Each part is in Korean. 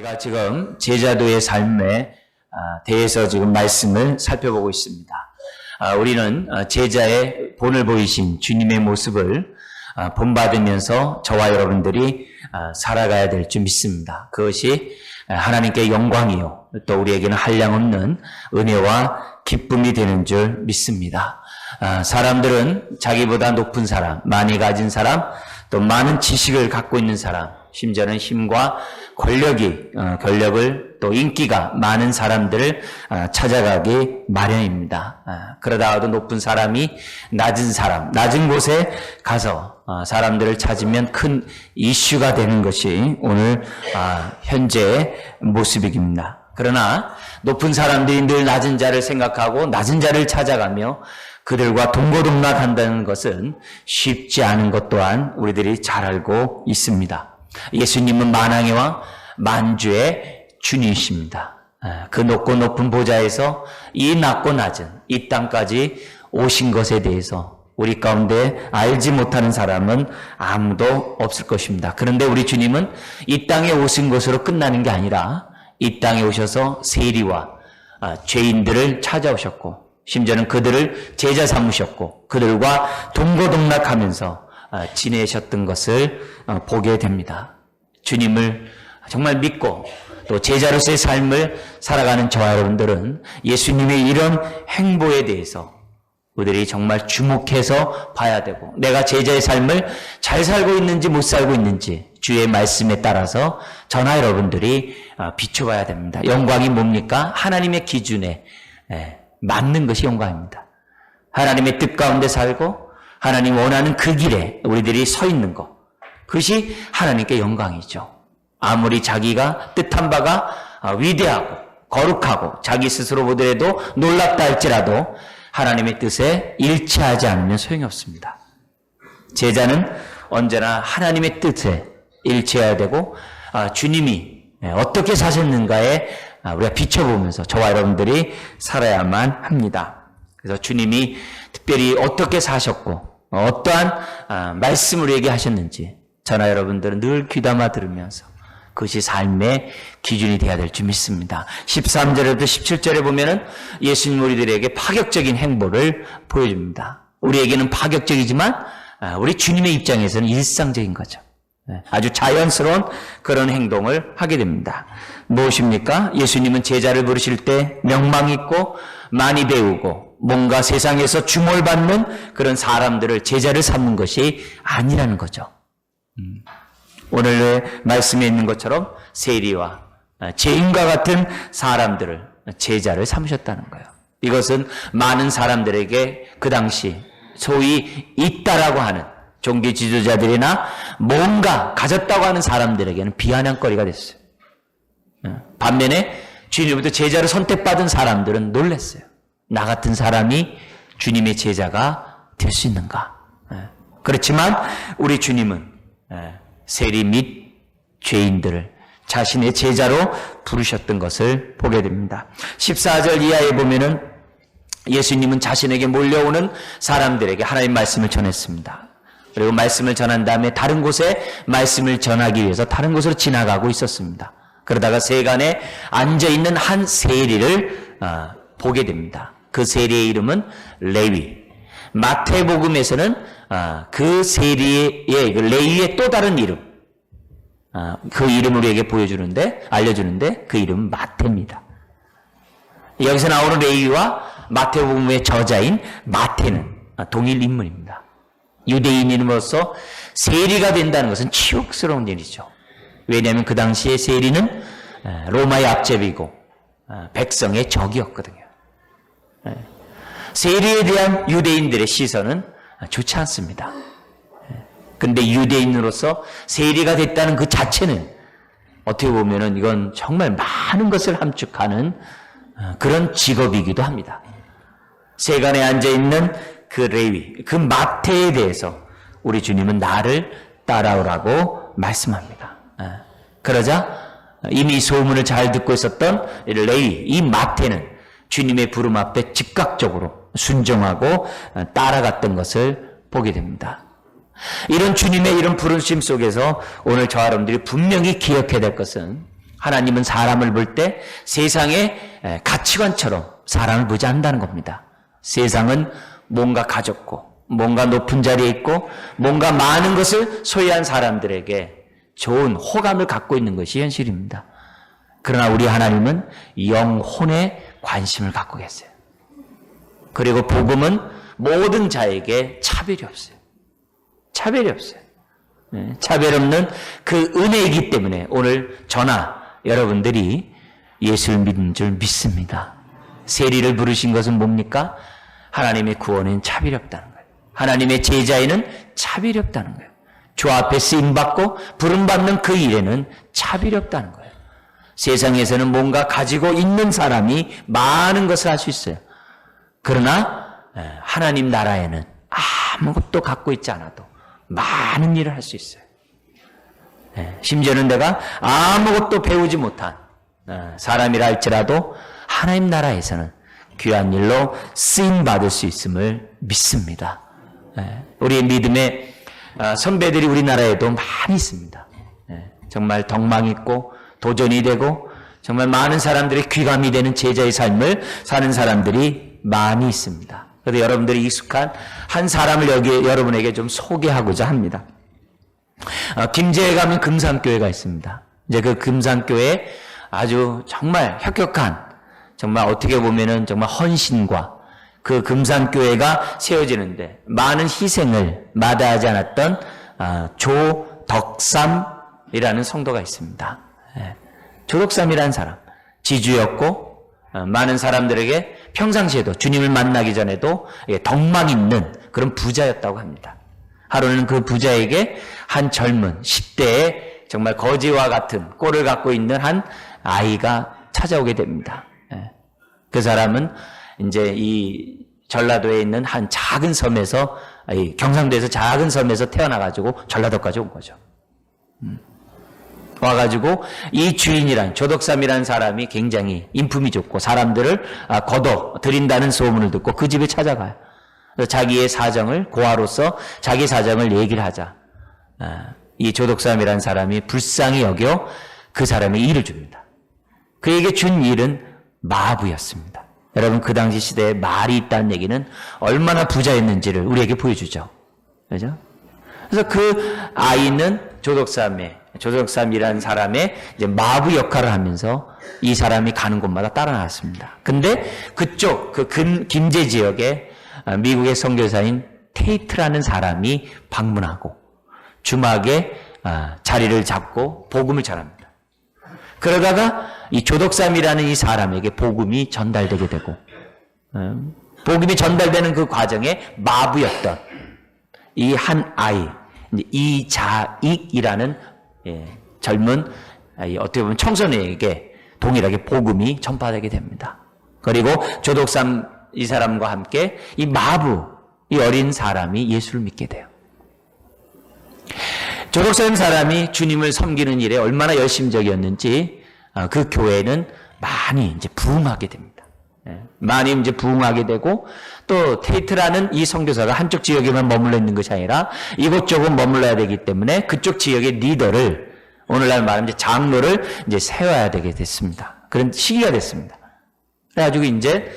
우리가 지금 제자도의 삶에 대해서 지금 말씀을 살펴보고 있습니다. 우리는 제자의 본을 보이신 주님의 모습을 본받으면서 저와 여러분들이 살아가야 될 줄 믿습니다. 그것이 하나님께 영광이요 또 우리에게는 한량없는 은혜와 기쁨이 되는 줄 믿습니다. 사람들은 자기보다 높은 사람, 많이 가진 사람, 또 많은 지식을 갖고 있는 사람, 심지어는 힘과 권력을 또 인기가 많은 사람들을 찾아가기 마련입니다. 그러다가도 높은 사람이 낮은 사람, 낮은 곳에 가서 사람들을 찾으면 큰 이슈가 되는 것이 오늘 현재의 모습입니다. 그러나 높은 사람들이 늘 낮은 자를 생각하고 낮은 자를 찾아가며 그들과 동고동락한다는 것은 쉽지 않은 것 또한 우리들이 잘 알고 있습니다. 예수님은 만왕의 왕, 만주의 주님이십니다. 그 높고 높은 보좌에서 이 낮고 낮은 이 땅까지 오신 것에 대해서 우리 가운데 알지 못하는 사람은 아무도 없을 것입니다. 그런데 우리 주님은 이 땅에 오신 것으로 끝나는 게 아니라 이 땅에 오셔서 세리와 죄인들을 찾아오셨고 심지어는 그들을 제자 삼으셨고 그들과 동고동락하면서 지내셨던 것을 보게 됩니다. 주님을 정말 믿고 또 제자로서의 삶을 살아가는 저와 여러분들은 예수님의 이런 행보에 대해서 우리들이 정말 주목해서 봐야 되고 내가 제자의 삶을 잘 살고 있는지 못 살고 있는지 주의 말씀에 따라서 저나 여러분들이 비춰봐야 됩니다. 영광이 뭡니까? 하나님의 기준에 맞는 것이 영광입니다. 하나님의 뜻 가운데 살고 하나님 원하는 그 길에 우리들이 서 있는 것, 그것이 하나님께 영광이죠. 아무리 자기가 뜻한 바가 위대하고 거룩하고 자기 스스로 보더라도 놀랍다 할지라도 하나님의 뜻에 일치하지 않으면 소용이 없습니다. 제자는 언제나 하나님의 뜻에 일치해야 되고 주님이 어떻게 사셨는가에 우리가 비춰보면서 저와 여러분들이 살아야만 합니다. 그래서 주님이 특별히 어떻게 사셨고 어떠한 말씀을 우리에게 하셨는지 저나 여러분들은 늘 귀담아 들으면서 그것이 삶의 기준이 되어야 될 줄 믿습니다. 13절부터 17절에 보면은 예수님 우리들에게 파격적인 행보를 보여줍니다. 우리에게는 파격적이지만 우리 주님의 입장에서는 일상적인 거죠. 아주 자연스러운 그런 행동을 하게 됩니다. 무엇입니까? 예수님은 제자를 부르실 때 명망 있고 많이 배우고 뭔가 세상에서 주목받는 그런 사람들을 제자를 삼는 것이 아니라는 거죠. 오늘 말씀에 있는 것처럼 세리와 죄인과 같은 사람들을 제자를 삼으셨다는 거예요. 이것은 많은 사람들에게 그 당시 소위 있다라고 하는 종교 지도자들이나 뭔가 가졌다고 하는 사람들에게는 비아냥거리가 됐어요. 반면에 주님으로부터 제자를 선택받은 사람들은 놀랐어요. 나 같은 사람이 주님의 제자가 될 수 있는가? 그렇지만 우리 주님은 세리 및 죄인들을 자신의 제자로 부르셨던 것을 보게 됩니다. 14절 이하에 보면은 예수님은 자신에게 몰려오는 사람들에게 하나님 말씀을 전했습니다. 그리고 말씀을 전한 다음에 다른 곳에 말씀을 전하기 위해서 다른 곳으로 지나가고 있었습니다. 그러다가 세간에 앉아있는 한 세리를 보게 됩니다. 그 세리의 이름은 레위. 마태복음에서는 그 세리의 레위의 또 다른 이름, 그 이름을 우리에게 알려주는데 그 이름은 마태입니다. 여기서 나오는 레위와 마태복음의 저자인 마태는 동일 인물입니다. 유대인으로서 세리가 된다는 것은 치욕스러운 일이죠. 왜냐하면 그 당시에 세리는 로마의 앞제비고 백성의 적이었거든요. 세리에 대한 유대인들의 시선은 좋지 않습니다. 그런데 유대인으로서 세리가 됐다는 그 자체는 어떻게 보면은 이건 정말 많은 것을 함축하는 그런 직업이기도 합니다. 세간에 앉아있는 그 레위, 그 마태에 대해서 우리 주님은 나를 따라오라고 말씀합니다. 그러자 이미 소문을 잘 듣고 있었던 레위, 이 마태는 주님의 부름 앞에 즉각적으로 순종하고 따라갔던 것을 보게 됩니다. 이런 주님의 이런 부르심 속에서 오늘 저와 여러분들이 분명히 기억해야 될 것은 하나님은 사람을 볼 때 세상의 가치관처럼 사람을 보지 않는다는 겁니다. 세상은 뭔가 가졌고 뭔가 높은 자리에 있고 뭔가 많은 것을 소유한 사람들에게 좋은 호감을 갖고 있는 것이 현실입니다. 그러나 우리 하나님은 영혼에 관심을 갖고 계세요. 그리고 복음은 모든 자에게 차별이 없어요. 차별이 없어요. 차별 없는 그 은혜이기 때문에 오늘 저나 여러분들이 예수를 믿는 줄 믿습니다. 세리를 부르신 것은 뭡니까? 하나님의 구원에는 차별이 없다는 거예요. 하나님의 제자에는 차별이 없다는 거예요. 주 앞에 쓰임받고 부름받는 그 일에는 차별이 없다는 거예요. 세상에서는 뭔가 가지고 있는 사람이 많은 것을 할 수 있어요. 그러나 하나님 나라에는 아무것도 갖고 있지 않아도 많은 일을 할 수 있어요. 심지어는 내가 아무것도 배우지 못한 사람이라 할지라도 하나님 나라에서는 귀한 일로 쓰임받을 수 있음을 믿습니다. 우리의 믿음의 선배들이 우리나라에도 많이 있습니다. 정말 덕망 있고 도전이 되고 정말 많은 사람들이 귀감이 되는 제자의 삶을 사는 사람들이 많이 있습니다. 그래서 여러분들이 익숙한 한 사람을 여러분에게 좀 소개하고자 합니다. 김제에 가면 금산교회가 있습니다. 이제 그 금산교회에 아주 정말 혁혁한, 정말 어떻게 보면은 정말 헌신과 그 금산교회가 세워지는데 많은 희생을 마다하지 않았던 조덕삼이라는 성도가 있습니다. 조덕삼이라는 사람, 지주였고 많은 사람들에게 평상시에도 주님을 만나기 전에도 덕망 있는 그런 부자였다고 합니다. 하루는 그 부자에게 한 젊은 10대의 정말 거지와 같은 꼴을 갖고 있는 한 아이가 찾아오게 됩니다. 그 사람은 이제 이 전라도에 있는 한 작은 섬에서, 경상도에서 작은 섬에서 태어나가지고 전라도까지 온 거죠. 와가지고 이 주인이란 조덕삼이라는 사람이 굉장히 인품이 좋고 사람들을 거둬 들인다는 소문을 듣고 그 집에 찾아가요. 자기의 사정을, 고아로서 자기 사정을 얘기를 하자 이 조덕삼이라는 사람이 불쌍히 여겨 그 사람의 일을 줍니다. 그에게 준 일은 마부였습니다. 여러분, 그 당시 시대에 말이 있다는 얘기는 얼마나 부자였는지를 우리에게 보여주죠. 그죠? 그래서 그 아이는 조덕삼이라는 사람의 이제 마부 역할을 하면서 이 사람이 가는 곳마다 따라 나왔습니다. 근데 그쪽, 김제 지역에 미국의 선교사인 테이트라는 사람이 방문하고 주막에 자리를 잡고 복음을 전합니다. 그러다가 이 조덕삼이라는 이 사람에게 복음이 전달되게 되고, 복음이 전달되는 그 과정에 마부였던 이 한 아이, 이자익이라는 젊은, 어떻게 보면 청소년에게 동일하게 복음이 전파되게 됩니다. 그리고 조덕삼 이 사람과 함께 이 마부, 이 어린 사람이 예수를 믿게 돼요. 조덕삼 사람이 주님을 섬기는 일에 얼마나 열심적이었는지 그 교회는 많이 이제 부흥하게 됩니다. 많이 이제 부흥하게 되고, 또 테이트라는 이 선교사가 한쪽 지역에만 머물러 있는 것이 아니라 이곳저곳 머물러야 되기 때문에 그쪽 지역의 리더를, 오늘날 말하면 이제 장로를 이제 세워야 되게 됐습니다. 그런 시기가 됐습니다. 그래가지고 이제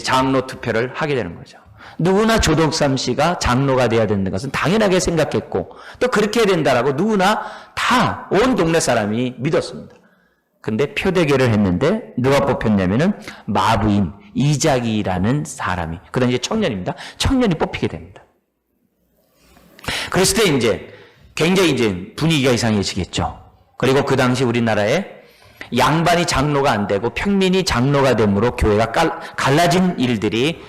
장로 투표를 하게 되는 거죠. 누구나 조덕삼 씨가 장로가 돼야 되는 것은 당연하게 생각했고, 또 그렇게 해야 된다라고 누구나 다 온 동네 사람이 믿었습니다. 근데 표대결을 했는데 누가 뽑혔냐면은 마부인 이자기라는 사람이, 그런 이제 청년입니다. 청년이 뽑히게 됩니다. 그랬을 때 이제 굉장히 이제 분위기가 이상해지겠죠. 그리고 그 당시 우리나라에 양반이 장로가 안 되고 평민이 장로가 됨으로 교회가 갈라진 일들이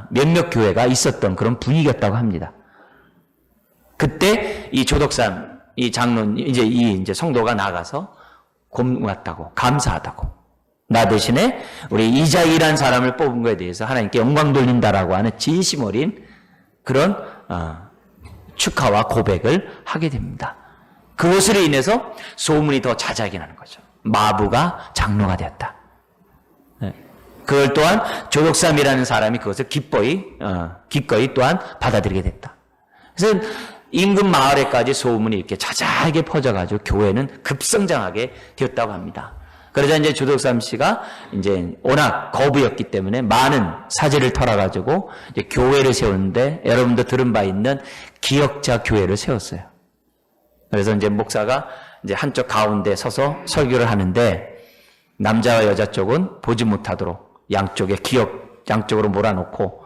몇몇 교회가 있었던 그런 분위기였다고 합니다. 그때 이 조덕삼, 이 장로, 이제 성도가 나가서 고맙다고, 감사하다고, 나 대신에 우리 이자이라는 사람을 뽑은 것에 대해서 하나님께 영광 돌린다라고 하는 진심 어린 그런 축하와 고백을 하게 됩니다. 그것으로 인해서 소문이 더 자자하게 나는 거죠. 마부가 장로가 되었다. 그걸 또한 조덕삼이라는 사람이 그것을 기꺼이 또한 받아들이게 됐다. 그래서 인근 마을에까지 소문이 이렇게 자자하게 퍼져가지고 교회는 급성장하게 되었다고 합니다. 그러자 이제 조덕삼 씨가 이제 워낙 거부였기 때문에 많은 사제를 털어가지고 이제 교회를 세우는데 여러분도 들은 바 있는 기역자 교회를 세웠어요. 그래서 이제 목사가 이제 한쪽 가운데 서서 설교를 하는데 남자와 여자 쪽은 보지 못하도록 양쪽으로 몰아놓고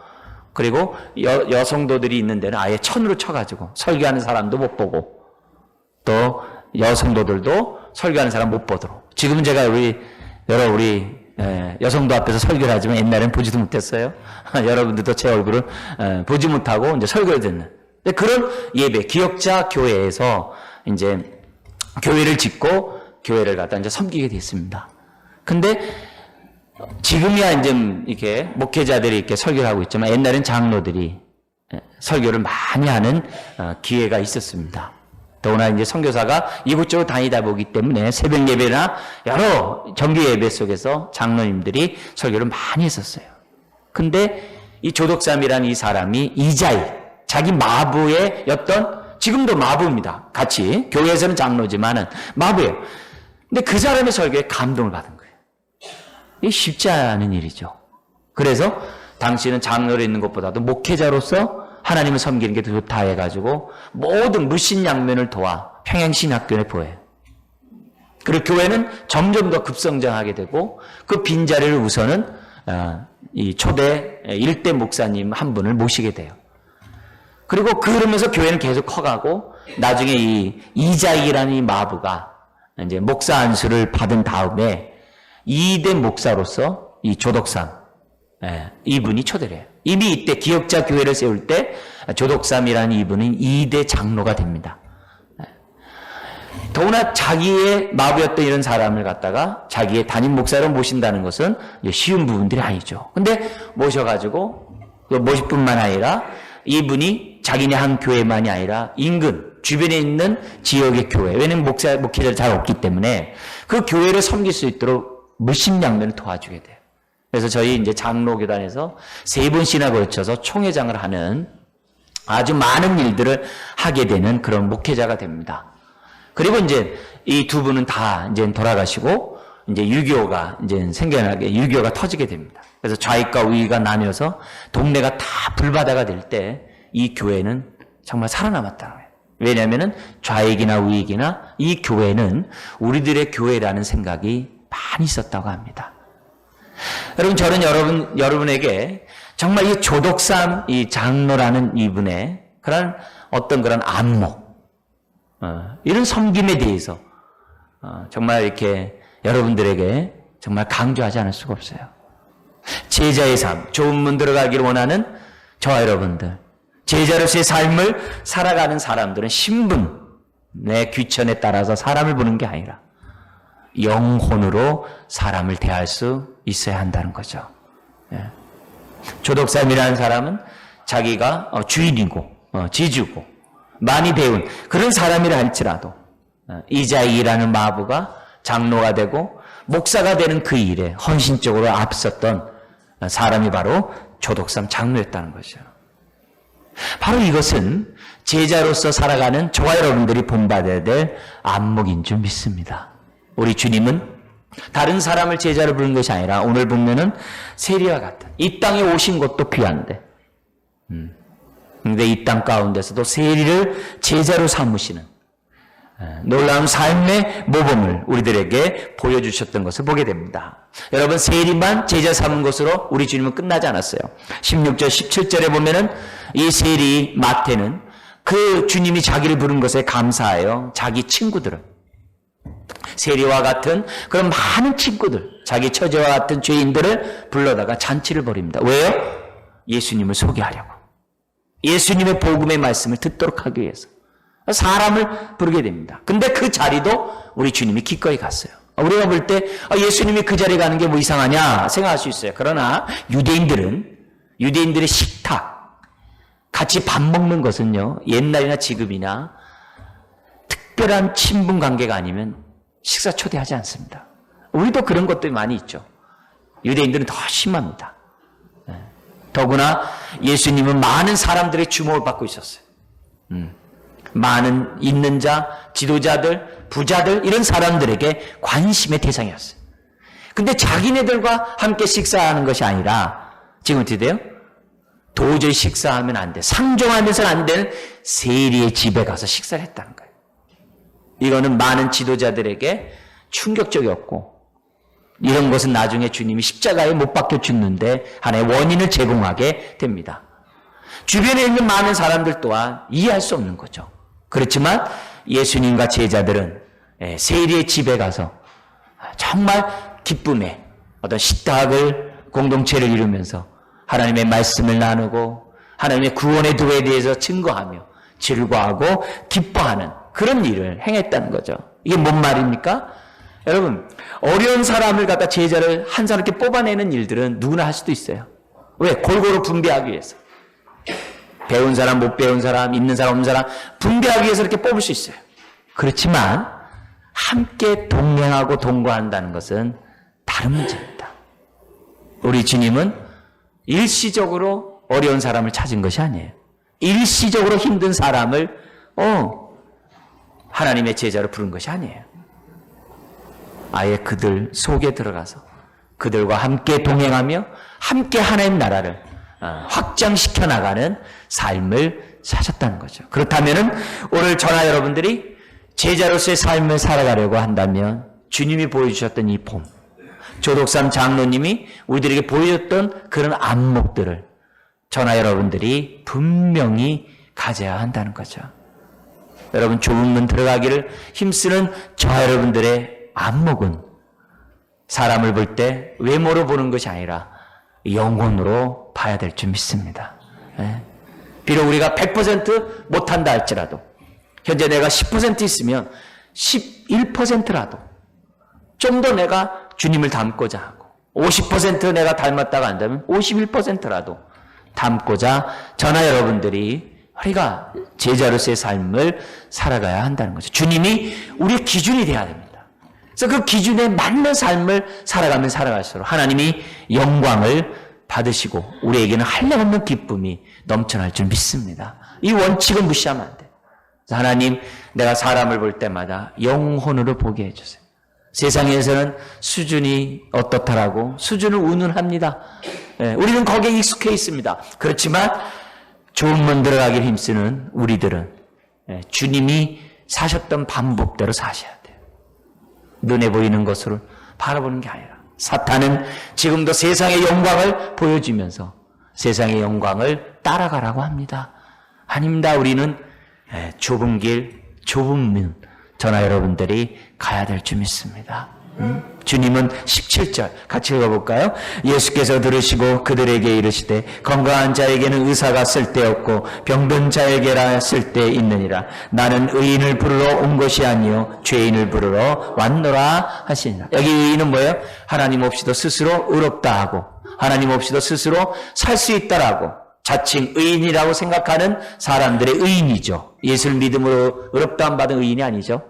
그리고 여성도들이 있는 데는 아예 천으로 쳐가지고 설교하는 사람도 못 보고 또 여성도들도 설교하는 사람 못 보도록. 지금 제가 우리 여성도 앞에서 설교를 하지만 옛날엔 보지도 못했어요. 여러분들도 제 얼굴을 보지 못하고 이제 설교를 듣는 그런 예배, 기역자 교회에서 이제 교회를 짓고 교회를 갖다 이제 섬기게 됐습니다. 근데 지금이야 이제 이렇게 목회자들이 이렇게 설교를 하고 있지만 옛날엔 장로들이 설교를 많이 하는 기회가 있었습니다. 더구나 이제 선교사가 이곳저곳 다니다 보기 때문에 새벽 예배나 여러 정규 예배 속에서 장로님들이 설교를 많이 했었어요. 근데 이 조덕삼이라는 이 사람이 이자이, 자기 마부의 지금도 마부입니다. 같이 교회에서는 장로지만은 마부예요. 근데 그 사람의 설교에 감동을 받은 거예요. 이게 쉽지 않은 일이죠. 그래서 당신은 장로로 있는 것보다도 목회자로서 하나님을 섬기는 게 더 좋다 해가지고 모든 물신양면을 도와 평양신학교에 보여요. 그리고 교회는 점점 더 급성장하게 되고 그 빈자리를 우선은 이 초대 1대 목사님 한 분을 모시게 돼요. 그리고 그러면서 교회는 계속 커가고 나중에 이 이자익이라는 이 마부가 이제 목사 안수를 받은 다음에 2대 목사로서 이 조덕삼 이분이 초대를 해요. 이미 이때 기역자 교회를 세울 때 조덕삼이라는 이분은 2대 장로가 됩니다. 더구나 자기의 마부였던 이런 사람을 갖다가 자기의 담임 목사로 모신다는 것은 쉬운 부분들이 아니죠. 근데 모셔가지고 모실 뿐만 아니라 이분이 자기네 한 교회만이 아니라 인근 주변에 있는 지역의 교회, 왜냐면 목회자를 잘 없기 때문에 그 교회를 섬길 수 있도록 물심양면을 도와주게 돼요. 그래서 저희 이제 장로교단에서 3번씩이나 걸쳐서 총회장을 하는 아주 많은 일들을 하게 되는 그런 목회자가 됩니다. 그리고 이제 이 두 분은 다 이제 돌아가시고 이제 유교가 이제 생겨나게 유교가 터지게 됩니다. 그래서 좌익과 우익가 나뉘어서 동네가 다 불바다가 될 때 이 교회는 정말 살아남았다는 거예요. 왜냐하면은 좌익이나 우익이나 이 교회는 우리들의 교회라는 생각이 많이 있었다고 합니다. 여러분, 저는 여러분에게 정말 이 조덕삼 이 장로라는 이분의 그런 안목, 이런 섬김에 대해서 정말 이렇게 여러분들에게 정말 강조하지 않을 수가 없어요. 제자의 삶, 좋은 문 들어가기를 원하는 저와 여러분들, 제자로서의 삶을 살아가는 사람들은 신분의 귀천에 따라서 사람을 보는 게 아니라 영혼으로 사람을 대할 수 있어야 한다는 거죠. 조덕삼이라는 사람은 자기가 주인이고 지주고 많이 배운 그런 사람이라 할지라도 이자이라는 마부가 장로가 되고 목사가 되는 그 일에 헌신적으로 앞섰던 사람이 바로 조덕삼 장로였다는 거죠. 바로 이것은 제자로서 살아가는 저와 여러분들이 본받아야 될 안목인 줄 믿습니다. 우리 주님은 다른 사람을 제자로 부르는 것이 아니라 오늘 보면은 세리와 같은 이 땅에 오신 것도 귀한데 근데 이 땅 가운데서도 세리를 제자로 삼으시는 놀라운 삶의 모범을 우리들에게 보여주셨던 것을 보게 됩니다. 여러분, 세리만 제자 삼은 것으로 우리 주님은 끝나지 않았어요. 16절 17절에 보면은 이 세리 마태는 그 주님이 자기를 부른 것에 감사하여 자기 친구들은 세리와 같은 그런 많은 친구들, 자기 처제와 같은 죄인들을 불러다가 잔치를 벌입니다. 왜요? 예수님을 소개하려고. 예수님의 복음의 말씀을 듣도록 하기 위해서. 사람을 부르게 됩니다. 근데 그 자리도 우리 주님이 기꺼이 갔어요. 우리가 볼 때 예수님이 그 자리에 가는 게 뭐 이상하냐 생각할 수 있어요. 그러나 유대인들의 식탁, 같이 밥 먹는 것은요, 옛날이나 지금이나 특별한 친분 관계가 아니면 식사 초대하지 않습니다. 우리도 그런 것들이 많이 있죠. 유대인들은 더 심합니다. 더구나 예수님은 많은 사람들의 주목을 받고 있었어요. 많은 있는 자, 지도자들, 부자들 이런 사람들에게 관심의 대상이었어요. 근데 자기네들과 함께 식사하는 것이 아니라 지금 어떻게 돼요? 도저히 식사하면 안 돼. 상종하면서는 안 되는 세리의 집에 가서 식사를 했다는 거예요. 이거는 많은 지도자들에게 충격적이었고 이런 것은 나중에 주님이 십자가에 못 박혀 죽는데 하나의 원인을 제공하게 됩니다. 주변에 있는 많은 사람들 또한 이해할 수 없는 거죠. 그렇지만 예수님과 제자들은 세리의 집에 가서 정말 기쁨의 어떤 식탁을 공동체를 이루면서 하나님의 말씀을 나누고 하나님의 구원의 도에 대해서 증거하며 즐거워하고 기뻐하는 그런 일을 행했다는 거죠. 이게 뭔 말입니까? 여러분, 어려운 사람을 갖다 제자를 한 사람 이렇게 뽑아내는 일들은 누구나 할 수도 있어요. 왜? 골고루 분배하기 위해서. 배운 사람, 못 배운 사람, 있는 사람, 없는 사람 분배하기 위해서 이렇게 뽑을 수 있어요. 그렇지만 함께 동행하고 동거한다는 것은 다른 문제입니다. 우리 주님은 일시적으로 어려운 사람을 찾은 것이 아니에요. 일시적으로 힘든 사람을 하나님의 제자로 부른 것이 아니에요. 아예 그들 속에 들어가서 그들과 함께 동행하며 함께 하나님 나라를 확장시켜 나가는 삶을 사셨다는 거죠. 그렇다면은 오늘 저나 여러분들이 제자로서의 삶을 살아가려고 한다면 주님이 보여주셨던 이 봄, 조독삼 장로님이 우리들에게 보여줬던 그런 안목들을 저나 여러분들이 분명히 가져야 한다는 거죠. 여러분, 좁은 문 들어가기를 힘쓰는 저와 여러분들의 안목은 사람을 볼 때 외모로 보는 것이 아니라 영혼으로 봐야 될 줄 믿습니다. 비록 우리가 100% 못한다 할지라도 현재 내가 10% 있으면 11%라도 좀 더 내가 주님을 닮고자 하고 50% 내가 닮았다가 한다면 51%라도 닮고자 저나 여러분들이 우리가 제자로서의 삶을 살아가야 한다는 거죠. 주님이 우리의 기준이 되어야 됩니다. 그래서 그 기준에 맞는 삶을 살아가면 살아갈수록 하나님이 영광을 받으시고 우리에게는 한량없는 기쁨이 넘쳐날 줄 믿습니다. 이 원칙은 무시하면 안 돼요. 하나님, 내가 사람을 볼 때마다 영혼으로 보게 해주세요. 세상에서는 수준이 어떻다라고 수준을 운운합니다. 우리는 거기에 익숙해 있습니다. 그렇지만 좋은 문 들어가길 힘쓰는 우리들은 주님이 사셨던 방법대로 사셔야 돼요. 눈에 보이는 것으로 바라보는 게 아니라 사탄은 지금도 세상의 영광을 보여주면서 세상의 영광을 따라가라고 합니다. 아닙니다. 우리는 좁은 길, 좁은 문 저나 여러분들이 가야 될 줄 믿습니다. 주님은 17절 같이 읽어볼까요? 예수께서 들으시고 그들에게 이르시되 건강한 자에게는 의사가 쓸데없고 병든 자에게라 쓸데 있느니라. 나는 의인을 부르러 온 것이 아니요 죄인을 부르러 왔노라 하시니라. 여기 의인은 뭐예요? 하나님 없이도 스스로 의롭다 하고 하나님 없이도 스스로 살 수 있다라고 자칭 의인이라고 생각하는 사람들의 의인이죠. 예수를 믿음으로 의롭다함 받은 의인이 아니죠.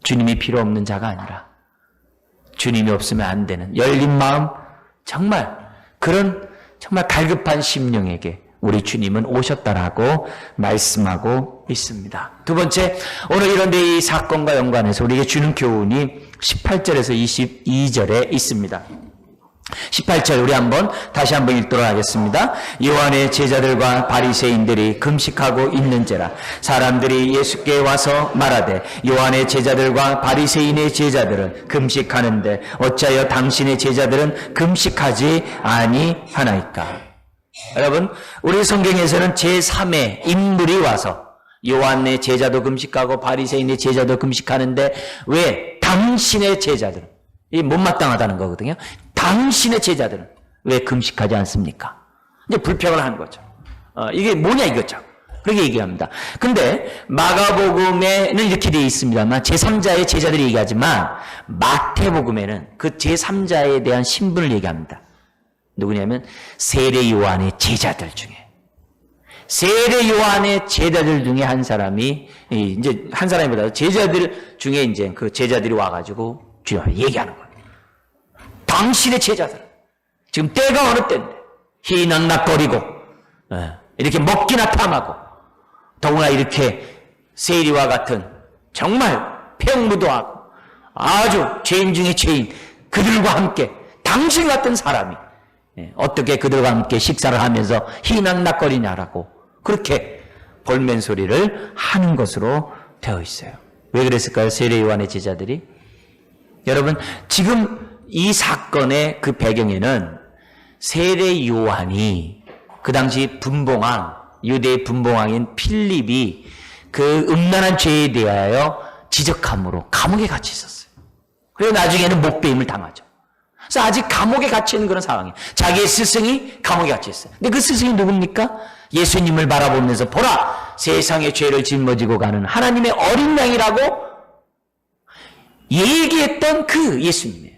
주님이 필요 없는 자가 아니라 주님이 없으면 안 되는 열린 마음, 정말 그런 정말 갈급한 심령에게 우리 주님은 오셨다라고 말씀하고 있습니다. 두 번째, 오늘 이런데 이 사건과 연관해서 우리에게 주는 교훈이 18절에서 22절에 있습니다. 18절 우리 다시 한번 읽도록 하겠습니다. 요한의 제자들과 바리새인들이 금식하고 있는지라. 사람들이 예수께 와서 말하되 요한의 제자들과 바리새인의 제자들은 금식하는데 어찌하여 당신의 제자들은 금식하지 아니하나이까. 여러분, 우리 성경에서는 제3의 인물이 와서 요한의 제자도 금식하고 바리새인의 제자도 금식하는데 왜 당신의 제자들은, 이 못마땅하다는 거거든요. 당신의 제자들은 왜 금식하지 않습니까? 이제 불평을 하는 거죠. 이게 뭐냐 이거죠. 그렇게 얘기합니다. 근데 마가복음에는 이렇게 되어 있습니다만 제3자의 제자들이 얘기하지만 마태복음에는 그 제3자에 대한 신분을 얘기합니다. 누구냐면 세례 요한의 제자들 중에, 세례 요한의 제자들 중에 한 사람이, 이제 한 사람이보다 제자들 중에 이제 그 제자들이 와가지고 주님을 얘기하는 거예요. 당신의 제자들, 지금 때가 어느 때인데 희낙낙거리고 이렇게 먹기나 탐하고 더구나 이렇게 세리와 같은 정말 폐역무도하고 아주 죄인 중에 죄인, 그들과 함께 당신 같은 사람이 어떻게 그들과 함께 식사를 하면서 희낙낙거리냐라고 그렇게 볼멘 소리를 하는 것으로 되어 있어요. 왜 그랬을까요? 세례 요한의 제자들이? 여러분, 지금 이 사건의 그 배경에는 세례 요한이 그 당시 분봉왕, 유대의 분봉왕인 필립이 그 음란한 죄에 대하여 지적함으로 감옥에 갇혀 있었어요. 그리고 나중에는 목배임을 당하죠. 그래서 아직 감옥에 갇혀 있는 그런 상황이에요. 자기의 스승이 감옥에 갇혀 있어요. 근데 그 스승이 누굽니까? 예수님을 바라보면서 보라! 세상의 죄를 짊어지고 가는 하나님의 어린 양이라고 얘기했던 그 예수님이에요.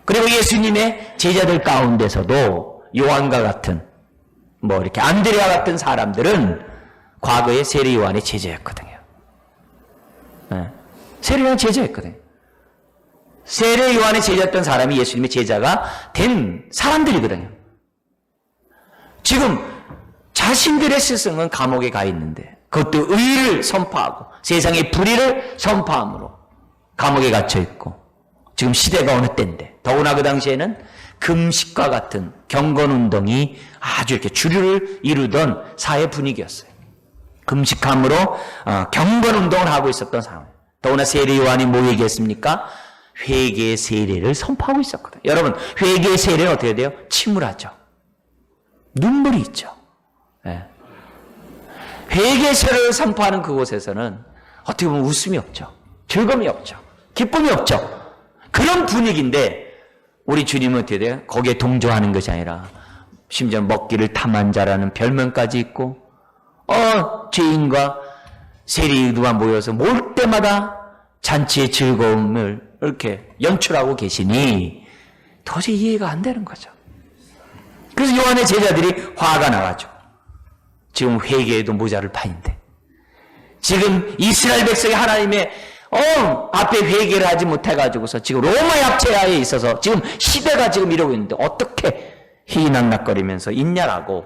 그리고 예수님의 제자들 가운데서도 요한과 같은 이렇게 안드레아 같은 사람들은 과거에 세례 요한의 제자였거든요. 세례 요한 제자였거든요. 세례 요한의 제자였던 사람이 예수님의 제자가 된 사람들이거든요. 지금 자신들의 스승은 감옥에 가 있는데 그것도 의를 선포하고 세상의 불의를 선포함으로 감옥에 갇혀 있고 지금 시대가 어느 때인데 더구나 그 당시에는 금식과 같은 경건운동이 아주 이렇게 주류를 이루던 사회 분위기였어요. 금식함으로 경건운동을 하고 있었던 상황. 더구나 세례 요한이 뭐 얘기했습니까? 회개의 세례를 선포하고 있었거든요. 여러분, 회개의 세례는 어떻게 돼요? 침울하죠. 눈물이 있죠. 네. 회개의 세례를 선포하는 그곳에서는 어떻게 보면 웃음이 없죠. 즐거움이 없죠. 기쁨이 없죠. 그런 분위기인데 우리 주님은 어떻게 돼요? 거기에 동조하는 것이 아니라 심지어 먹기를 탐한 자라는 별명까지 있고 죄인과 세리들만 모여서 모일 때마다 잔치의 즐거움을 이렇게 연출하고 계시니 도저히 이해가 안 되는 거죠. 그래서 요한의 제자들이 화가 나가죠. 지금 회개에도 모자를 파인데 지금 이스라엘 백성이 하나님의 앞에 회개를 하지 못해가지고서 지금 로마의 압제하에 있어서 지금 시대가 지금 이러고 있는데 어떻게 희낙낙거리면서 있냐라고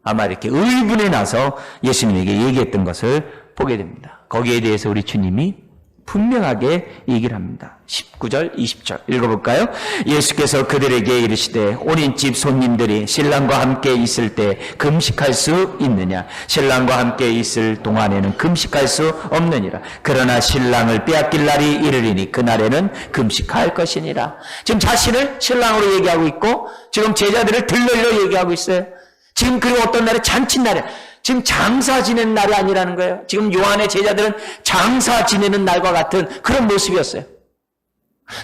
아마 이렇게 의분에 나서 예수님에게 얘기했던 것을 보게 됩니다. 거기에 대해서 우리 주님이 분명하게 얘기를 합니다. 19절, 20절 읽어볼까요? 예수께서 그들에게 이르시되 온인집 손님들이 신랑과 함께 있을 때 금식할 수 있느냐? 신랑과 함께 있을 동안에는 금식할 수 없느니라. 그러나 신랑을 빼앗길 날이 이르리니 그날에는 금식할 것이니라. 지금 자신을 신랑으로 얘기하고 있고 지금 제자들을 들러리로 얘기하고 있어요. 지금 그리고 어떤 날에 잔칫날에 지금 장사 지내는 날이 아니라는 거예요. 지금 요한의 제자들은 장사 지내는 날과 같은 그런 모습이었어요.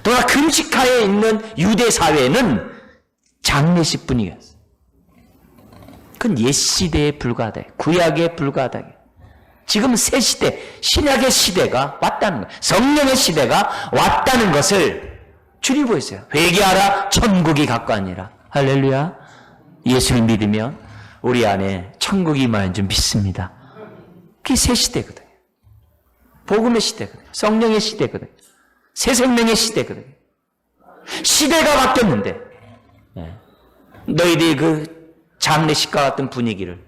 또한 금식하에 있는 유대 사회는 장례식 분위기였어요. 그건 옛 시대에 불과하다. 구약에 불과하다. 지금 새 시대, 신약의 시대가 왔다는 거예요. 성령의 시대가 왔다는 것을 주님 보였어요. 회개하라, 천국이 가까우니라. 할렐루야. 예수를 믿으면 우리 안에 천국이 임하는 줄 믿습니다. 그게 새 시대거든요. 복음의 시대거든요. 성령의 시대거든요. 새 생명의 시대거든요. 시대가 바뀌었는데 너희들이 그 장례식과 같은 분위기를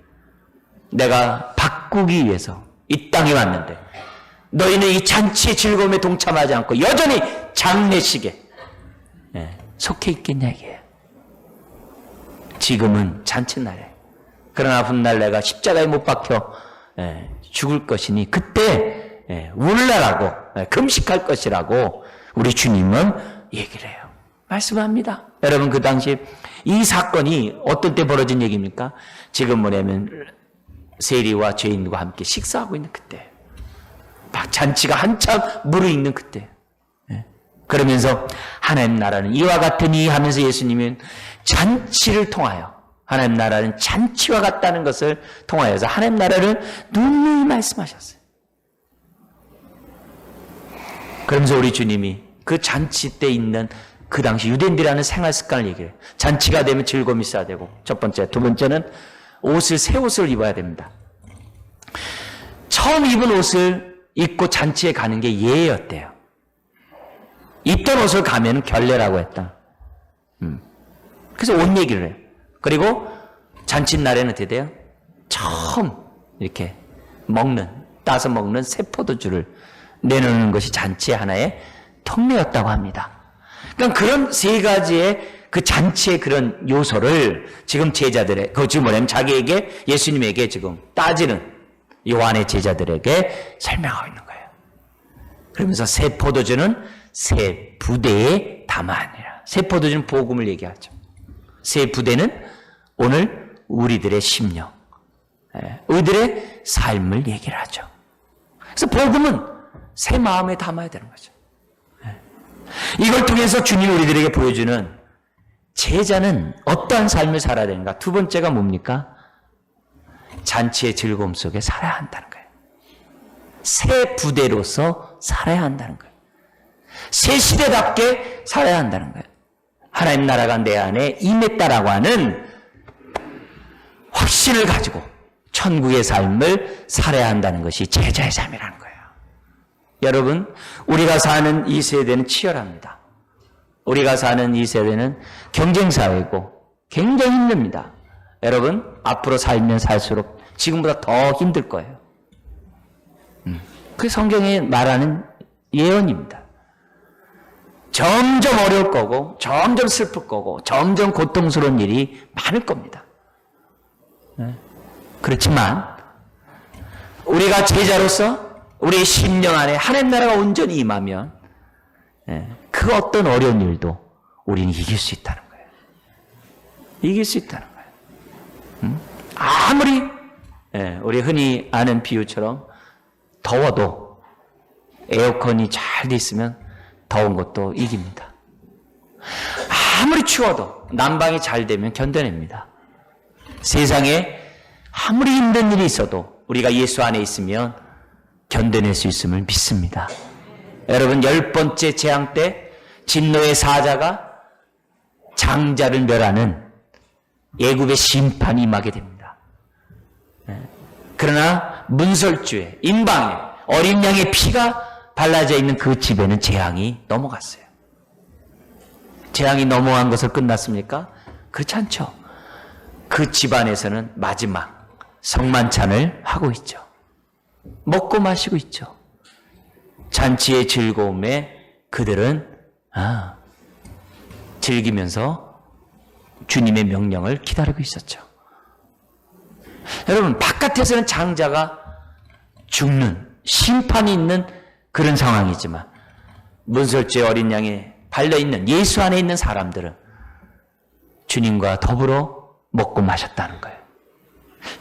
내가 바꾸기 위해서 이 땅에 왔는데 너희는 이 잔치의 즐거움에 동참하지 않고 여전히 장례식에 속해 있겠냐 이게. 지금은 잔칫날에 그러나 훗날 내가 십자가에 못 박혀 죽을 것이니 그때 울라라고 금식할 것이라고 우리 주님은 얘기를 해요. 말씀합니다. 여러분 그 당시 이 사건이 어떤 때 벌어진 얘기입니까? 지금 뭐냐면 세리와 죄인과 함께 식사하고 있는 그때 막 잔치가 한참 무르익는 그때 그러면서 하나님 나라는 이와 같으니 하면서 예수님은 잔치를 통하여 하나님 나라는 잔치와 같다는 것을 통하여서 하나님 나라를 누누이 말씀하셨어요. 그러면서 우리 주님이 그 잔치 때 있는 그 당시 유대인들이라는 생활 습관을 얘기해요. 잔치가 되면 즐거움이 있어야 되고 첫 번째, 두 번째는 새 옷을 입어야 됩니다. 처음 입은 옷을 입고 잔치에 가는 게 예였대요. 입던 옷을 가면 결례라고 했다. 그래서 옷 얘기를 해요. 그리고 잔칫날에는 어떻게 돼요? 처음 이렇게 따서 먹는 새 포도주를 내놓는 것이 잔치의 하나의 통례였다고 합니다. 그러니까 그런 세 가지의 그 잔치의 그런 요소를 지금 제자들의, 그 지금 뭐냐면 자기에게, 예수님에게 지금 따지는 요한의 제자들에게 설명하고 있는 거예요. 그러면서 새 포도주는 새 부대에 담아하니라. 새 포도주는 복음을 얘기하죠. 새 부대는 오늘 우리들의 심령, 우리들의 삶을 얘기를 하죠. 그래서 복음은 새 마음에 담아야 되는 거죠. 이걸 통해서 주님이 우리들에게 보여주는 제자는 어떠한 삶을 살아야 되는가? 두 번째가 뭡니까? 잔치의 즐거움 속에 살아야 한다는 거예요. 새 부대로서 살아야 한다는 거예요. 새 시대답게 살아야 한다는 거예요. 하나님 나라가 내 안에 임했다라고 하는 확신을 가지고 천국의 삶을 살아야 한다는 것이 제자의 삶이라는 거예요. 여러분, 우리가 사는 이 세대는 치열합니다. 우리가 사는 이 세대는 경쟁사회고 굉장히 힘듭니다. 여러분, 앞으로 살면 살수록 지금보다 더 힘들 거예요. 그게 성경에 말하는 예언입니다. 점점 어려울 거고, 점점 슬플 거고, 점점 고통스러운 일이 많을 겁니다. 그렇지만 우리가 제자로서 우리의 심령 안에 하나님 나라가 온전히 임하면 그 어떤 어려운 일도 우리는 이길 수 있다는 거예요. 이길 수 있다는 거예요. 아무리 우리 흔히 아는 비유처럼 더워도 에어컨이 잘 돼 있으면 더운 것도 이깁니다. 아무리 추워도 난방이 잘 되면 견뎌냅니다. 세상에 아무리 힘든 일이 있어도 우리가 예수 안에 있으면 견뎌낼 수 있음을 믿습니다. 여러분, 10번째 재앙 때 진노의 사자가 장자를 멸하는 애굽의 심판이 임하게 됩니다. 그러나 문설주에, 임방에 어린 양의 피가 발라져 있는 그 집에는 재앙이 넘어갔어요. 재앙이 넘어간 것을 끝났습니까? 그렇지 않죠. 그 집안에서는 마지막 성만찬을 하고 있죠. 먹고 마시고 있죠. 잔치의 즐거움에 그들은 즐기면서 주님의 명령을 기다리고 있었죠. 여러분, 바깥에서는 장자가 죽는 심판이 있는 그런 상황이지만 문설주의 어린 양에 발려있는 예수 안에 있는 사람들은 주님과 더불어 먹고 마셨다는 거예요.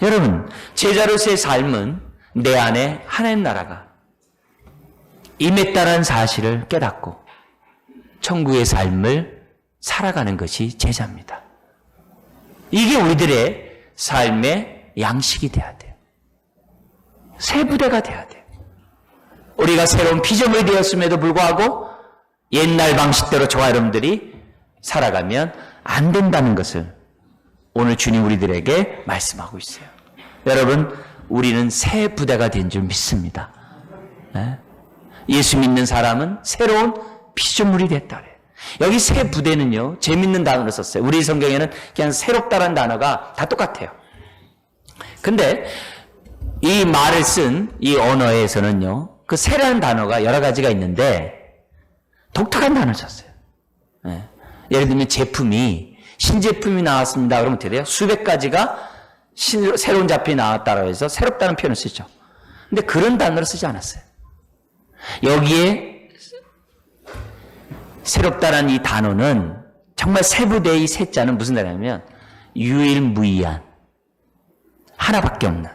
여러분, 제자로서의 삶은 내 안에 하나님 나라가 임했다는 사실을 깨닫고 천국의 삶을 살아가는 것이 제자입니다. 이게 우리들의 삶의 양식이 돼야 돼요. 새 부대가 돼야 돼요. 우리가 새로운 피조물이 되었음에도 불구하고 옛날 방식대로 저와 여러분들이 살아가면 안 된다는 것을 오늘 주님 우리들에게 말씀하고 있어요. 여러분, 우리는 새 부대가 된 줄 믿습니다. 예수 믿는 사람은 새로운 피조물이 됐다 그래요. 여기 새 부대는요, 재밌는 단어를 썼어요. 우리 성경에는 그냥 새롭다라는 단어가 다 똑같아요. 근데 이 말을 쓴 이 언어에서는요, 그 새라는 단어가 여러 가지가 있는데 독특한 단어를 썼어요. 예를 들면 제품이, 신제품이 나왔습니다. 그러면 어떻게 돼요? 수백 가지가 새로운 제품이 나왔다고 해서 새롭다는 표현을 쓰죠. 근데 그런 단어를 쓰지 않았어요. 여기에 새롭다라는 이 단어는 정말 세부대의 새자는 무슨 단어냐면 유일무이한, 하나밖에 없는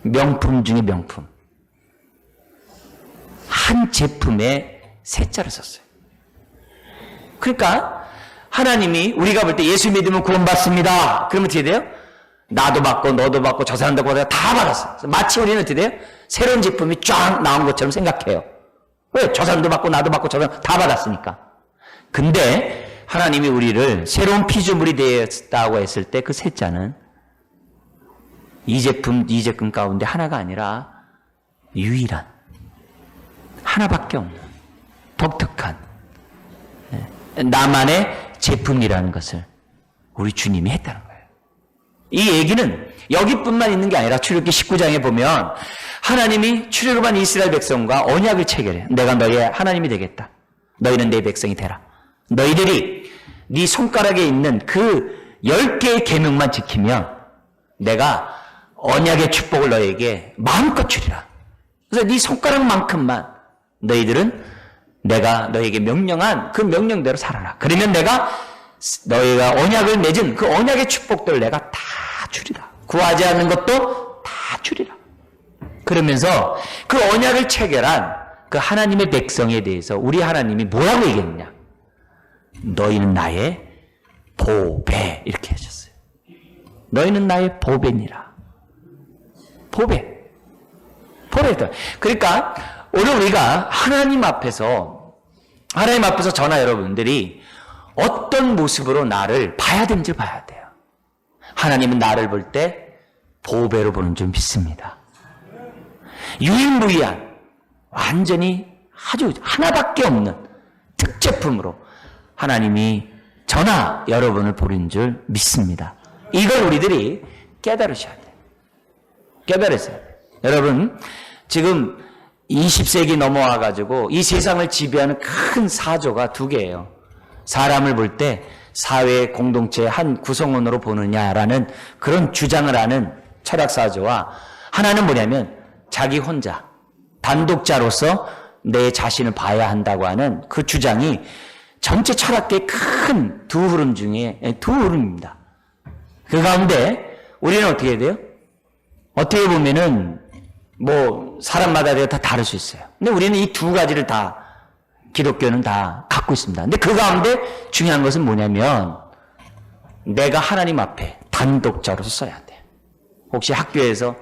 명품 중에 명품, 한 제품에 새자를 썼어요. 그러니까 하나님이 우리가 볼 때 예수 믿으면 구원받습니다. 그러면 어떻게 돼요? 나도 받고 너도 받고 저 사람도 받고 다 받았어요. 마치 우리는 어떻게 돼요? 새로운 제품이 쫙 나온 것처럼 생각해요. 왜? 저 사람도 받고 나도 받고 저 사람 다 받았으니까. 근데 하나님이 우리를 새로운 피조물이 되었다고 했을 때 그 새자는 이 제품 가운데 하나가 아니라 유일한, 하나밖에 없는 독특한 나만의 제품이라는 것을 우리 주님이 했다는 거예요. 이 얘기는 여기뿐만 있는 게 아니라 출애굽기 19장에 보면 하나님이 출애굽한 이스라엘 백성과 언약을 체결해. 내가 너희의 하나님이 되겠다. 너희는 내 백성이 되라. 너희들이 네 손가락에 있는 그 10개의 계명만 지키면 내가 언약의 축복을 너희에게 마음껏 주리라. 그래서 네 손가락만큼만 너희들은 내가 너희에게 명령한 그 명령대로 살아라. 그러면 내가 너희가 언약을 맺은 그 언약의 축복들을 내가 다 주리라. 구하지 않는 것도 다 주리라. 그러면서 그 언약을 체결한 그 하나님의 백성에 대해서 우리 하나님이 뭐라고 얘기했느냐? 너희는 나의 보배 이렇게 하셨어요. 너희는 나의 보배니라. 보배. 보배다. 그러니까 오늘 우리가 하나님 앞에서 저나 여러분들이 어떤 모습으로 나를 봐야 되는지 봐야 돼요. 하나님은 나를 볼 때 보배로 보는 줄 믿습니다. 유일무이한 완전히 아주 하나밖에 없는 특제품으로 하나님이 저나 여러분을 보는 줄 믿습니다. 이걸 우리들이 깨달으셔야 돼요. 깨달으셔야 돼요. 여러분 지금 20세기 넘어와가지고 이 세상을 지배하는 큰 사조가 두 개예요. 사람을 볼 때 사회 공동체의 한 구성원으로 보느냐라는 그런 주장을 하는 철학사조와 하나는 뭐냐면 자기 혼자 단독자로서 내 자신을 봐야 한다고 하는 그 주장이 전체 철학계의 큰 두 흐름 중에 두 흐름입니다. 그 가운데 우리는 어떻게 해야 돼요? 어떻게 보면은 뭐 사람마다 다 다를 수 있어요. 근데 우리는 이 두 가지를 다 기독교는 다 갖고 있습니다. 근데 그 가운데 중요한 것은 뭐냐면 내가 하나님 앞에 단독자로서 써야 돼요. 혹시 학교에서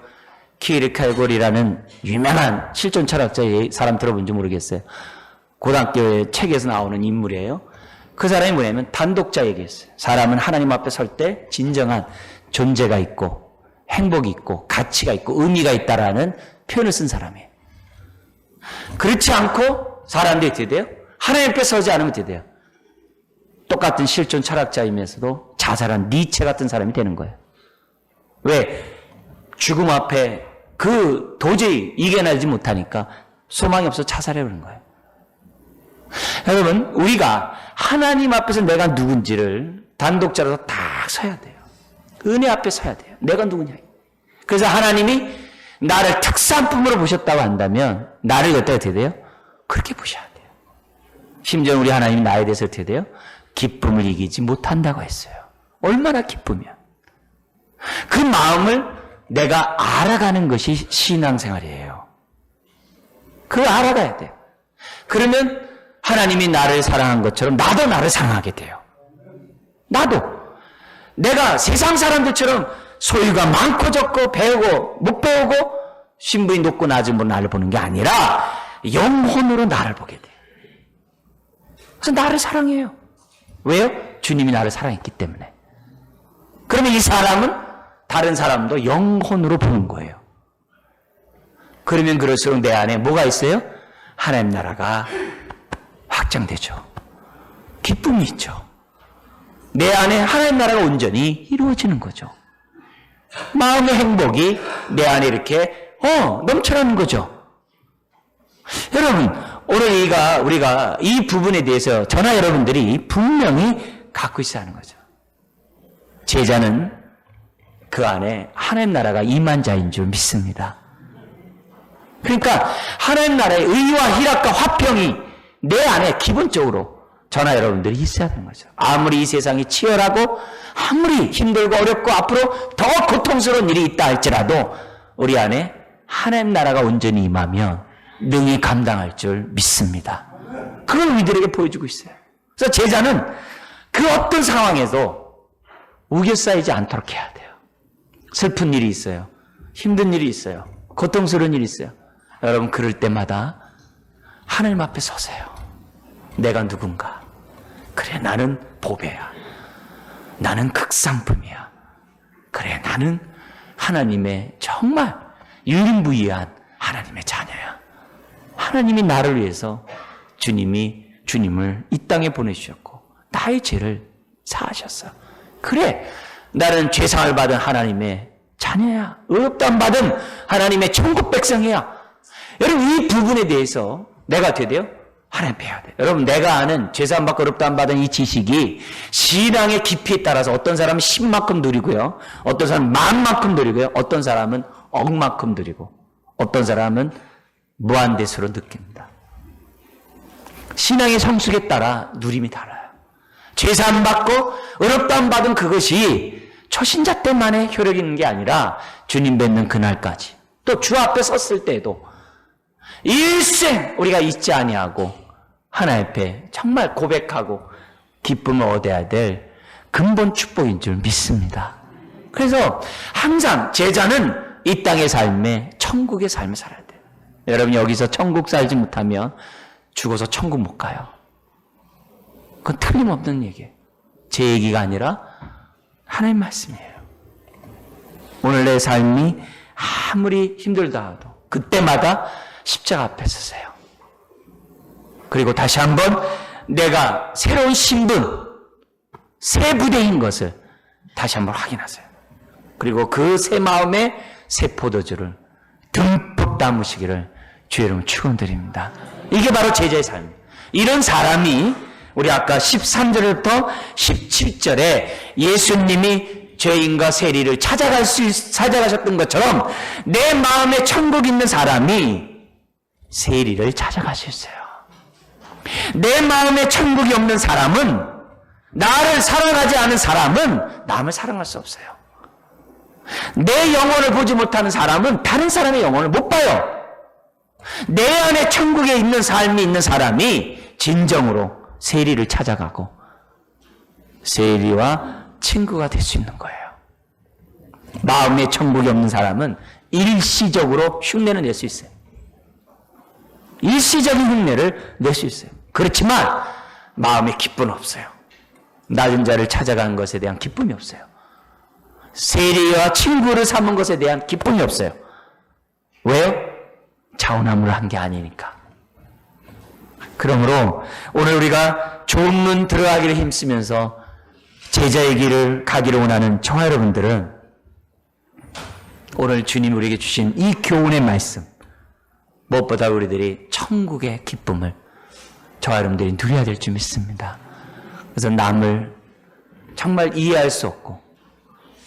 키르케고르라는 유명한 실존 철학자의 사람 들어본지 모르겠어요. 고등학교의 책에서 나오는 인물이에요. 그 사람이 뭐냐면 단독자 얘기했어요. 사람은 하나님 앞에 설 때 진정한 존재가 있고 행복이 있고 가치가 있고 의미가 있다라는 표현을 쓴 사람이에요. 그렇지 않고 사람들이 어떻게 돼요? 하나님 앞에 서지 않으면 어떻게 돼요? 똑같은 실존 철학자이면서도 자살한 니체 같은 사람이 되는 거예요. 왜? 죽음 앞에 그 도저히 이겨내지 못하니까 소망이 없어 자살해버린 거예요. 여러분 우리가 하나님 앞에서 내가 누군지를 단독자로서 딱 서야 돼요. 은혜 앞에 서야 돼요. 내가 누구냐. 그래서 하나님이 나를 특산품으로 보셨다고 한다면 나를 어떻게 돼요? 그렇게 보셔야 돼요. 심지어 우리 하나님이 나에 대해서 어떻게 돼요? 기쁨을 이기지 못한다고 했어요. 얼마나 기쁘면. 그 마음을 내가 알아가는 것이 신앙생활이에요. 그걸 알아가야 돼요. 그러면 하나님이 나를 사랑한 것처럼 나도 나를 사랑하게 돼요. 나도. 내가 세상 사람들처럼 소유가 많고 적고 배우고 못 배우고 신분이 높고 낮은 분 나를 보는 게 아니라 영혼으로 나를 보게 돼요. 그래서 나를 사랑해요. 왜요? 주님이 나를 사랑했기 때문에. 그러면 이 사람은 다른 사람도 영혼으로 보는 거예요. 그러면 그럴수록 내 안에 뭐가 있어요? 하나님 나라가 확장되죠. 기쁨이 있죠. 내 안에 하나님 나라가 온전히 이루어지는 거죠. 마음의 행복이 내 안에 이렇게 넘쳐나는 거죠. 여러분 오늘 우리가 이 부분에 대해서 저나 여러분들이 분명히 갖고 있어야 하는 거죠. 제자는 그 안에 하나님 나라가 임한 자인 줄 믿습니다. 그러니까 하나님 나라의 의와 희락과 화평이 내 안에 기본적으로 저나 여러분들이 있어야 하는 거죠. 아무리 이 세상이 치열하고 아무리 힘들고 어렵고 앞으로 더 고통스러운 일이 있다 할지라도 우리 안에 하나님 나라가 온전히 임하면 능히 감당할 줄 믿습니다. 그걸 우리들에게 보여주고 있어요. 그래서 제자는 그 어떤 상황에도 우겨싸이지 않도록 해야 돼요. 슬픈 일이 있어요. 힘든 일이 있어요. 고통스러운 일이 있어요. 여러분 그럴 때마다 하나님 앞에 서세요. 내가 누군가? 그래 나는 보배야. 나는 극상품이야. 그래 나는 하나님의 정말 유일무이한 하나님의 자녀야. 하나님이 나를 위해서 주님을 이 땅에 보내주셨고 나의 죄를 사하셨어. 그래 나는 죄상을 받은 하나님의 자녀야. 의롭다함 받은 하나님의 천국 백성이야. 여러분, 이 부분에 대해서 내가 어떻게 돼요? 하나님 배워야 돼요. 여러분, 내가 아는 죄사함 받고 의롭다함 받은 이 지식이 신앙의 깊이에 따라서 어떤 사람은 10만큼 누리고요. 어떤 사람은 10,000만큼 누리고요. 어떤 사람은 억만큼 누리고 어떤 사람은 무한대수로 느낍니다. 신앙의 성숙에 따라 누림이 달라요. 죄사함 받고 의롭다함 받은 그것이 초신자 때만의 효력이 있는 게 아니라 주님 뵙는 그날까지, 또 주 앞에 섰을 때에도 일생 우리가 잊지 아니하고 하나님 앞에 정말 고백하고 기쁨을 얻어야 될 근본 축복인 줄 믿습니다. 그래서 항상 제자는 이 땅의 삶에 천국의 삶을 살아야 돼요. 여러분, 여기서 천국 살지 못하면 죽어서 천국 못 가요. 그건 틀림없는 얘기예요. 제 얘기가 아니라 하나님 말씀이에요. 오늘 내 삶이 아무리 힘들다 하도 그때마다 십자가 앞에 서세요. 그리고 다시 한번 내가 새로운 신분, 새 부대인 것을 다시 한번 확인하세요. 그리고 그 새 마음에 새 포도주를 듬뿍 담으시기를 주의 이름으로 축원드립니다. 이게 바로 제자의 삶이에요. 이런 사람이 우리 아까 13절부터 17절에 예수님이 죄인과 세리를 찾아가셨던 것처럼 내 마음에 천국 있는 사람이 세리를 찾아갈 수 있어요. 내 마음에 천국이 없는 사람은, 나를 사랑하지 않은 사람은 남을 사랑할 수 없어요. 내 영혼을 보지 못하는 사람은 다른 사람의 영혼을 못 봐요. 내 안에 천국에 있는 삶이 있는 사람이 진정으로 세리를 찾아가고 세리와 친구가 될 수 있는 거예요. 마음에 천국이 없는 사람은 일시적으로 흉내는 낼 수 있어요. 일시적인 흉내를 낼 수 있어요. 그렇지만 마음에 기쁨은 없어요. 낮은 자를 찾아간 것에 대한 기쁨이 없어요. 세리와 친구를 삼은 것에 대한 기쁨이 없어요. 왜요? 자원함을 한 게 아니니까. 그러므로 오늘 우리가 좋은 문 들어가기를 힘쓰면서 제자의 길을 가기를 원하는 저와 여러분들은 오늘 주님 우리에게 주신 이 교훈의 말씀, 무엇보다 우리들이 천국의 기쁨을 저와 여러분들이 누려야 될 줄 믿습니다. 그래서 남을 정말 이해할 수 없고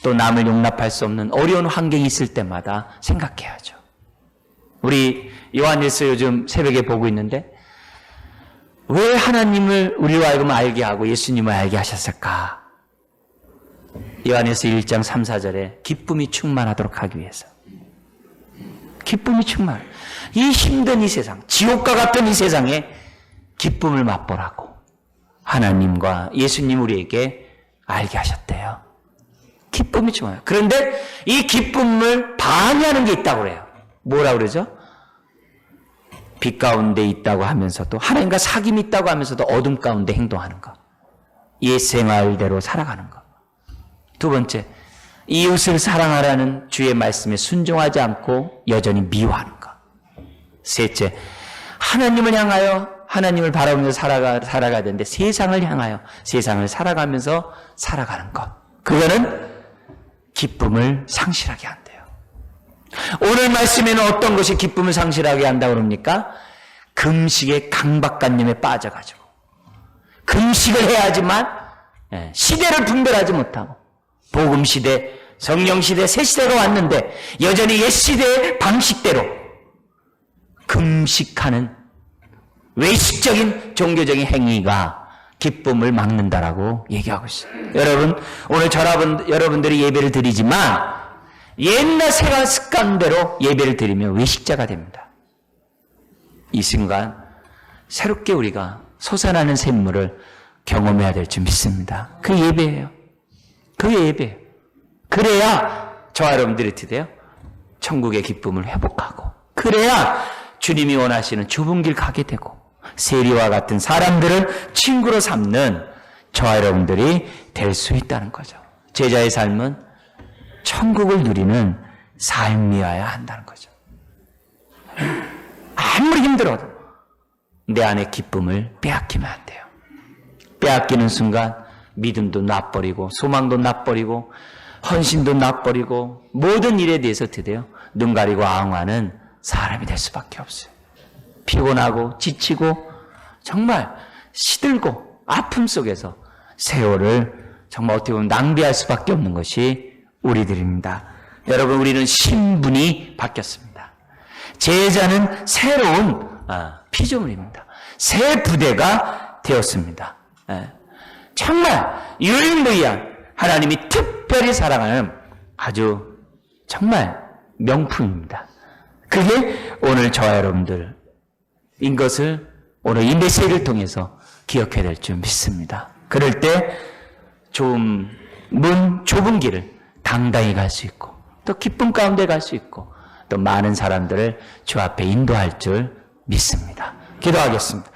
또 남을 용납할 수 없는 어려운 환경이 있을 때마다 생각해야죠. 우리 요한일서 요즘 새벽에 보고 있는데 왜 하나님을 우리로 하여금 알게 하고 예수님을 알게 하셨을까? 요한일서 1장 3, 4절에 기쁨이 충만하도록 하기 위해서. 기쁨이 충만. 이 힘든 이 세상, 지옥과 같은 이 세상에 기쁨을 맛보라고 하나님과 예수님 우리에게 알게 하셨대요. 기쁨이 충만해요. 그런데 이 기쁨을 방해하는 게 있다고 그래요. 뭐라 그러죠? 빛 가운데 있다고 하면서도, 하나님과 사귐이 있다고 하면서도 어둠 가운데 행동하는 것. 옛 생활대로 살아가는 것. 두 번째, 이웃을 사랑하라는 주의 말씀에 순종하지 않고 여전히 미워하는 것. 셋째, 하나님을 향하여 하나님을 바라보면서 살아가야 되는데 세상을 향하여 세상을 살아가면서 살아가는 것. 그거는 기쁨을 상실하게 한대요. 오늘 말씀에는 어떤 것이 기쁨을 상실하게 한다고 그럽니까? 금식의 강박관념에 빠져가지고 금식을 해야지만 시대를 분별하지 못하고 복음시대, 성령시대, 새시대가 왔는데 여전히 옛시대의 방식대로 금식하는 외식적인 종교적인 행위가 기쁨을 막는다라고 얘기하고 있어요. 여러분, 오늘 여러분들이 예배를 드리지만 옛날 생활 습관대로 예배를 드리면 외식자가 됩니다. 이 순간 새롭게 우리가 솟아나는 샘물을 경험해야 될 줄 믿습니다. 그 예배예요. 그 예배예요. 그래야 저와 여러분들이 어떻게 돼요? 천국의 기쁨을 회복하고 그래야 주님이 원하시는 좁은 길 가게 되고 세리와 같은 사람들을 친구로 삼는 저와 여러분들이 될 수 있다는 거죠. 제자의 삶은 천국을 누리는 삶이어야 한다는 거죠. 아무리 힘들어도 내 안의 기쁨을 빼앗기면 안 돼요. 빼앗기는 순간 믿음도 놔버리고 소망도 놔버리고 헌신도 놔버리고 모든 일에 대해서 어떻게 돼요? 눈 가리고 아웅하는 사람이 될 수밖에 없어요. 피곤하고 지치고 정말 시들고 아픔 속에서 세월을 정말 어떻게 보면 낭비할 수밖에 없는 것이 우리들입니다. 여러분, 우리는 신분이 바뀌었습니다. 제자는 새로운 피조물입니다. 새 부대가 되었습니다. 정말 유일무이한 하나님이 특별히 사랑하는 아주 정말 명품입니다. 그게 오늘 저와 여러분들인 것을 오늘 이 메시지를 통해서 기억해야 될 줄 믿습니다. 그럴 때 좁은 길을 당당히 갈 수 있고 또 기쁨 가운데 갈 수 있고 또 많은 사람들을 주 앞에 인도할 줄 믿습니다. 기도하겠습니다.